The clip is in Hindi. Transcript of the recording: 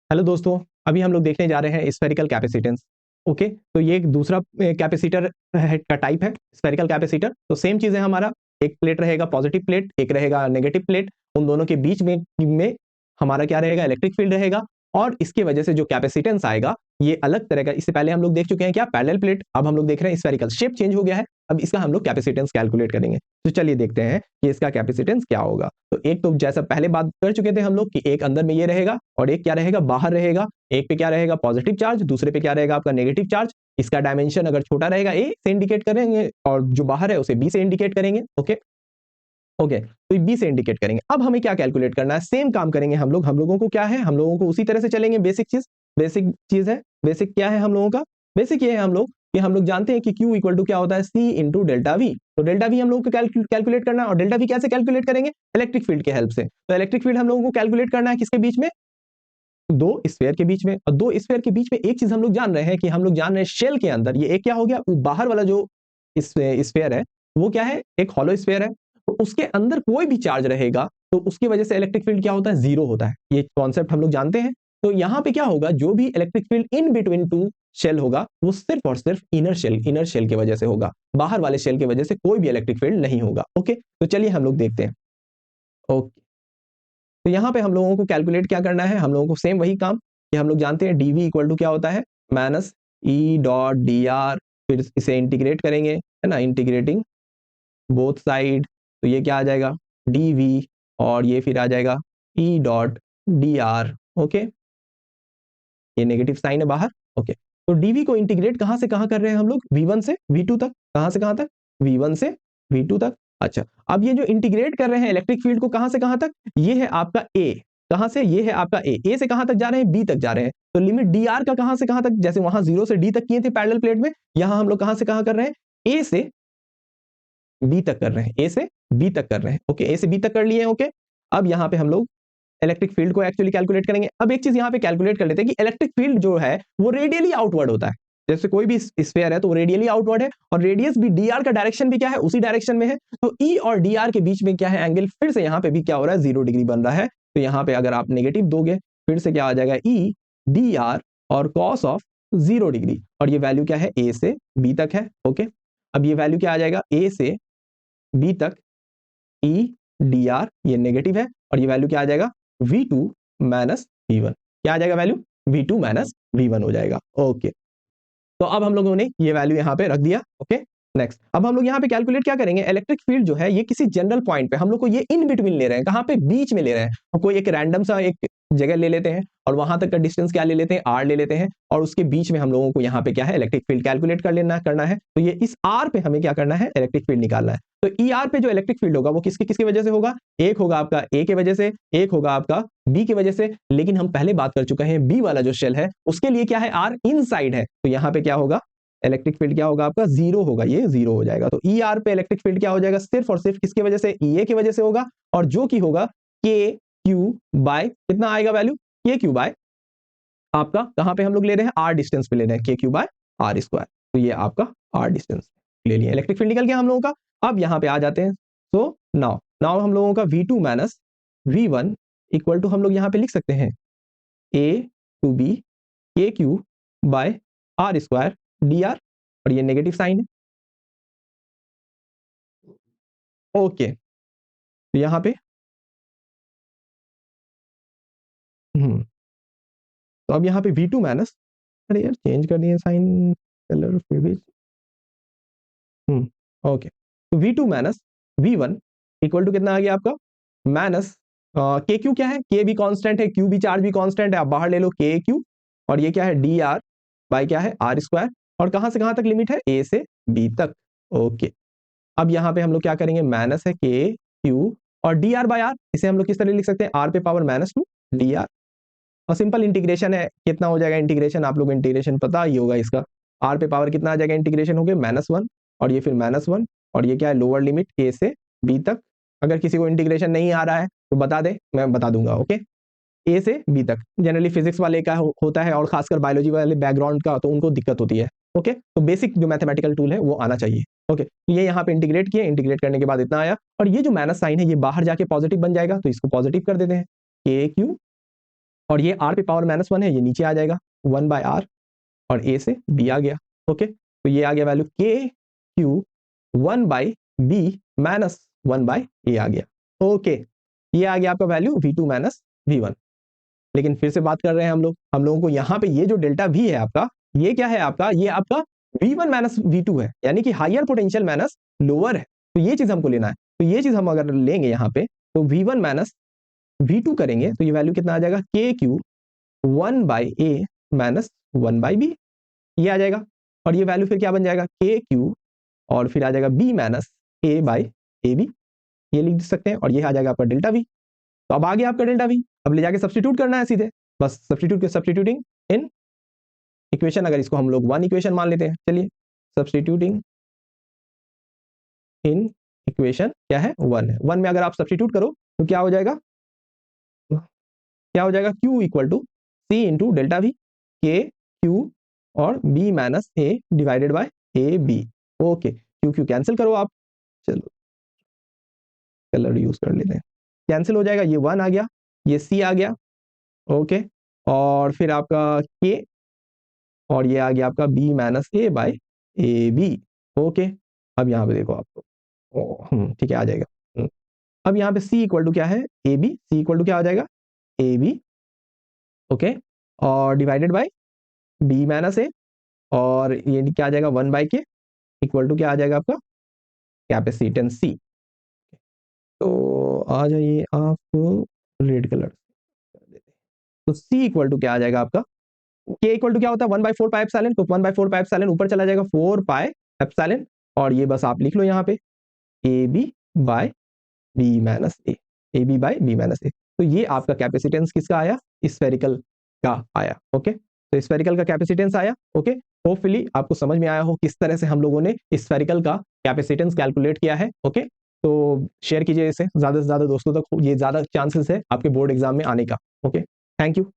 हेलो दोस्तों, अभी हम लोग देखने जा रहे हैं स्फेरिकल कैपेसिटेंस। ओके, तो ये एक दूसरा कैपेसिटर का टाइप है स्फेरिकल कैपेसिटर। तो सेम चीज है हमारा, एक प्लेट रहेगा पॉजिटिव प्लेट, एक रहेगा नेगेटिव प्लेट। उन दोनों के बीच में हमारा क्या रहेगा, इलेक्ट्रिक फील्ड रहेगा। और इसके वजह से जो कैपेसिटेंस आएगा ये अलग तरह का। इससे पहले हम लोग देख चुके हैं क्या, पैरेलल प्लेट। अब हम लोग देख रहे हैं स्फेरिकल, शेप चेंज हो गया है। अब इसका हम लोग कैपेसिटेंस कैलकुलेट करेंगे। तो चलिए देखते हैं कि इसका कैपेसिटेंस क्या होगा। तो एक तो जैसा पहले बात कर चुके थे हम लोग कि एक अंदर में ये रहेगा और एक क्या रहेगा, बाहर रहेगा। एक पे क्या रहेगा, पॉजिटिव चार्ज, दूसरे पे क्या रहेगा आपका नेगेटिव चार्ज। इसका डायमेंशन अगर छोटा रहेगा ए से इंडिकेट करेंगे और जो बाहर है उसे बी से इंडिकेट करेंगे। ओके ओके, तो बी से इंडिकेट करेंगे। अब हमें क्या कैलकुलेट करना है, सेम काम करेंगे हम लोग। हम लोगों को क्या है, हम लोगों को उसी तरह से चलेंगे। बेसिक चीज है। बेसिक क्या है हम लोगों का, बेसिक ये है हम लोग कि हम लोग जानते हैं कि Q इक्वल टू क्या होता है, C इंटू डेल्टा वी। तो डेल्टा वी हम लोगों को कैलकुलेट करना है। और डेल्टा वी कैसे कैलकुलेट करेंगे, इलेक्ट्रिक फील्ड के हेल्प से। तो इलेक्ट्रिक फील्ड हम लोगों को कैलकुलेट करना है किसके बीच में, दो स्फीयर के बीच में। और दो स्फीयर के बीच में एक चीज हम लोग जान रहे हैं कि हम लोग जान रहे हैं शेल के अंदर ये एक क्या हो गया, बाहर वाला जो स्फीयर है वो क्या है, एक हॉलो स्फीयर है। तो उसके अंदर कोई भी चार्ज रहेगा तो उसकी वजह से इलेक्ट्रिक फील्ड क्या होता है, जीरो होता है। ये कॉन्सेप्ट हम लोग जानते हैं। तो यहाँ पे क्या होगा, जो भी electric field in between two shell होगा वो सिर्फ और सिर्फ इनर शेल की वजह से होगा। बाहर वाले शेल की वजह से कोई भी इलेक्ट्रिक फील्ड नहीं होगा। ओके, तो चलिए हम लोग देखते हैं। ओके, तो यहाँ पे हम लोगों को कैलकुलेट क्या करना है, हम लोगों को सेम वही काम कि हम लोग जानते हैं डीवी इक्वल टू क्या होता है, minus E dot D R. फिर इसे इंटीग्रेट करेंगे, है ना, इंटीग्रेटिंग बोथ साइड। तो ये क्या आ जाएगा, डीवी, और ये फिर आ जाएगा E dot D R. Okay, ये नेगेटिव साइन है बाहर। ओके, तो डीवी को इंटीग्रेट कहां से कहां कर रहे हैं हम लोग, V1 से V2 तक। कहां से कहां तक, V1 से V2 तक। अच्छा, अब ये जो इंटीग्रेट कर रहे हैं इलेक्ट्रिक फील्ड को कहां से कहां तक, ये है आपका ए। कहां से, ये है आपका ए से कहां तक जा रहे हैं, बी तक जा रहे हैं। तो लिमिट डी आर का कहां से कहां तक, जैसे वहां 0 से डी तक किए थे पैरेलल प्लेट में, यहां हम लोग कहां से कहां कर रहे हैं, ए से बी तक कर रहे हैं, ए से बी तक कर रहे हैं। ओके, ए से बी तक कर लिए हैं। ओके, अब यहाँ पे हम लोग इलेक्ट्रिक फील्ड को एक्चुअली कैलकुलेट करेंगे। अब एक चीज यहाँ पे कैलकुलेट कर लेते हैं कि इलेक्ट्रिक फील्ड जो है वो रेडियली आउटवर्ड होता है। जैसे कोई भी स्फीयर है तो वो रेडियली आउटवर्ड है, और रेडियस भी डीआर का डायरेक्शन भी क्या है, उसी डायरेक्शन में है। तो ई और डीआर के बीच में क्या है, एंगल फिर से यहाँ पे भी क्या हो रहा है, 0 डिग्री बन रहा है। तो यहाँ पे अगर आप नेगेटिव दोगे फिर से क्या आ जाएगा, ई डी आर और कॉस ऑफ 0 डिग्री। और ये वैल्यू क्या है, ए से बी तक है। ओके, अब ये वैल्यू क्या आ जाएगा, ए से बी तक ई डी आर, ये नेगेटिव है। और ये वैल्यू क्या आ जाएगा, V2 माइनस V1। क्या आ जाएगा वैल्यू, V2 माइनस V1 हो जाएगा। ओके, तो अब हम लोगों ने ये वैल्यू यहाँ पे रख दिया। ओके, नेक्स्ट अब हम लोग यहाँ पे कैलकुलेट क्या करेंगे, इलेक्ट्रिक फील्ड जो है ये किसी जनरल पॉइंट पे हम लोग को ये इन बिटवीन ले रहे हैं, कहाँ पे, बीच में ले रहे हैं। और कोई एक रैंडम सा एक जगह ले लेते हैं और वहां तक का डिस्टेंस क्या ले लेते हैं, आर ले लेते हैं। और उसके बीच में हम लोगों को यहाँ पे क्या है, इलेक्ट्रिक फील्ड कैलकुलेट कर लेना करना है। तो ये इस आर पे हमें क्या करना है, इलेक्ट्रिक फील्ड निकालना है। तो ई आर पे जो इलेक्ट्रिक फील्ड होगा वो किसकी किसकी वजह से होगा, एक होगा आपका ए के वजह से, एक होगा आपका बी की वजह से। लेकिन हम पहले बात कर चुके हैं बी वाला जो शेल है उसके लिए क्या है, आर इनसाइड है। तो यहाँ पे क्या होगा, इलेक्ट्रिक फील्ड क्या होगा आपका, जीरो होगा, ये जीरो हो जाएगा। तो ई आर पे इलेक्ट्रिक फील्ड क्या हो जाएगा, सिर्फ और सिर्फ किसकी वजह से, ई ए की वजह से होगा। और जो कि होगा के क्यू बाय कितना आएगा वैल्यू, के क्यू बाय आपका, कहां पे हम लोग ले रहे हैं, आर डिस्टेंस पे ले रहे हैं, के क्यू बाय आर स्क्वायर। तो ये आपका आर डिस्टेंस ले लिया, इलेक्ट्रिक फील्ड निकल गया हम लोगों का। अब यहाँ पे आ जाते हैं। तो नाउ नाउ हम लोगों का V2 minus V1 equal to हम लोग यहाँ पे लिख सकते हैं ए टू बी के Q by R square D R. और ये नेगेटिव साइन है। ओके, तो यहाँ पे तो अब यहाँ पे V2 माइनस, अरे यार चेंज कर दिए साइन कलर फिर भी। ओके, तो V2 minus V1 equal to कितना आ गया आपका, माइनस के क्यू क्या है, के भी कांस्टेंट है, क्यू भी चार्ज भी कांस्टेंट है, आप बाहर ले लो के क्यू। और ये क्या है, डी आर बाई क्या है, आर स्क्वायर। और कहां से कहां तक लिमिट है, ए से बी तक। ओके, अब यहाँ पे हम लोग क्या करेंगे, माइनस है के क्यू और डी आर बाई आर। इसे हम लोग किस तरह लिख सकते हैं, आर पे पावर -2 डी आर। और सिंपल इंटीग्रेशन है, कितना हो जाएगा इंटीग्रेशन, आप लोग इंटीग्रेशन पता ही होगा इसका। आर पे पावर कितना आ जाएगा, इंटीग्रेशन हो गया -1 और ये फिर -1। और ये क्या है, लोअर लिमिट ए से बी तक। अगर किसी को इंटीग्रेशन नहीं आ रहा है तो बता दे, मैं बता दूंगा। ओके, ए से बी तक जनरली फिजिक्स वाले का होता है, और खासकर बायोलॉजी वाले बैकग्राउंड का तो उनको दिक्कत होती है। ओके, तो बेसिक जो मैथमेटिकल टूल है वो आना चाहिए। ओके, तो ये यहाँ पे इंटीग्रेट किए, इंटीग्रेट करने के बाद इतना आया। और ये जो माइनस साइन है ये बाहर जाके पॉजिटिव बन जाएगा, तो इसको पॉजिटिव कर देते हैं, के क्यू और ये r पे पावर -1 है, ये नीचे आ जाएगा 1/r और a से b आ गया। ओके, तो ये आ गया value KQ 1/b minus 1/a आ गया। ओके, ये आ गया आपका वैल्यू V2 माइनस V1। लेकिन फिर से बात कर रहे हैं हम लोगों को यहाँ पे ये जो डेल्टा V है आपका, ये क्या है आपका, ये आपका V1 माइनस V2 है, यानी कि हायर पोटेंशियल माइनस लोअर है। तो ये चीज हमको लेना है। तो ये चीज हम अगर लेंगे यहाँ पे, तो V1 माइनस V2 करेंगे तो ये वैल्यू कितना आ जाएगा, KQ 1/a माइनस 1/b, ये आ जाएगा। और ये वैल्यू फिर क्या बन जाएगा, KQ और फिर आ जाएगा B माइनस a/ab, ये लिख सकते हैं। और ये आ जाएगा आपका डेल्टा V। तो अब आ गया आपका डेल्टा V, अब ले जाके सब्स्टिट्यूट करना है सीधे, बस सब्स्टिट्यूटिंग इन इक्वेशन, अगर इसको हम लोग 1 इक्वेशन मान लेते हैं, चलिए सब्स्टिट्यूटिंग इन इक्वेशन क्या है, 1 है। 1 में अगर आप सब्स्टिट्यूट करो तो क्या हो जाएगा, Q equal to C into delta V, K Q और B minus A divided by AB। Okay, Q cancel करो आप, चलो कलर यूज कर लेते हैं, कैंसिल हो जाएगा, ये 1 आ गया, ये C आ गया। ओके, और फिर आपका K और ये आ गया आपका B minus A by AB। Okay, अब यहाँ पे देखो आपको, ठीक है, आ जाएगा। अब यहाँ पे C इक्वल टू क्या है, AB, C इक्वल टू क्या आ जाएगा, AB। ओके, और divided by B minus A, और ये क्या आ जाएगा, 1/K इक्वल टू क्या आ जाएगा आपका, कैपेसिटेंस C। तो आ जाइए आप रेड कलर, तो C इक्वल टू क्या आ जाएगा आपका, K इक्वल टू क्या होता है, 1/4 पाई एप्सिलॉन, तो 1/4 पाई एप्सिलॉन ऊपर चला जाएगा 4 पाई एप्सिलॉन, और ये बस आप लिख लो यहाँ पे AB by B minus A, AB by B minus A। तो ये आपका कैपेसिटेंस किसका आया, स्फेरिकल का आया। ओके, तो स्फेरिकल का कैपेसिटेंस आया। ओके, होपफुली आपको समझ में आया हो किस तरह से हम लोगों ने स्फेरिकल का कैपेसिटेंस कैलकुलेट किया है। ओके, तो शेयर कीजिए इसे ज्यादा से ज्यादा दोस्तों तक, ये ज्यादा चांसेस है आपके बोर्ड एग्जाम में आने का। Okay, thank you.